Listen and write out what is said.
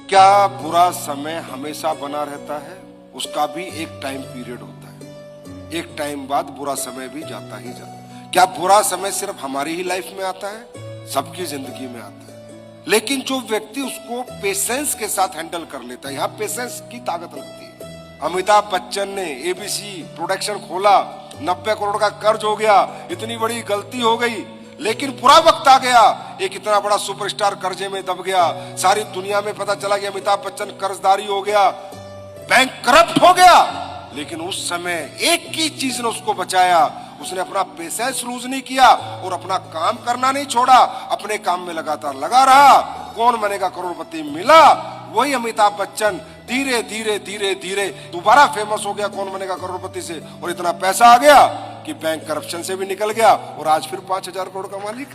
क्या बुरा समय हमेशा बना रहता है? उसका भी एक टाइम पीरियड होता है। एक टाइम बाद बुरा समय भी जाता ही जाता है। क्या बुरा समय सिर्फ हमारी ही लाइफ में आता है? सबकी जिंदगी में आता है। लेकिन जो व्यक्ति उसको पेशेंस के साथ हैंडल कर लेता है, यहाँ पेशेंस की ताकत लगती है। अमिताभ बच्चन ने एबीसी प्रोडक्शन खोला, 90 करोड़ का कर्ज हो गया, इतनी बड़ी गलती हो गई, लेकिन बुरा वक्त आ गया, एक इतना बड़ा सुपरस्टार कर्जे में दब गया, सारी दुनिया में पता चला कि अमिताभ बच्चन कर्जदारी हो गया, बैंक करप्ट हो गया। लेकिन उस समय एक ही चीज ने उसको बचाया, उसने अपना पेशेंस लूज नहीं किया और अपना काम करना नहीं छोड़ा, अपने काम में लगातार लगा रहा। कौन बनेगा करोड़पति मिला, वही अमिताभ बच्चन धीरे धीरे धीरे धीरे दोबारा फेमस हो गया कौन बनेगा करोड़पति से, और इतना पैसा आ गया कि बैंक करप्शन से भी निकल गया और आज फिर 5,000 करोड़ का मालिक।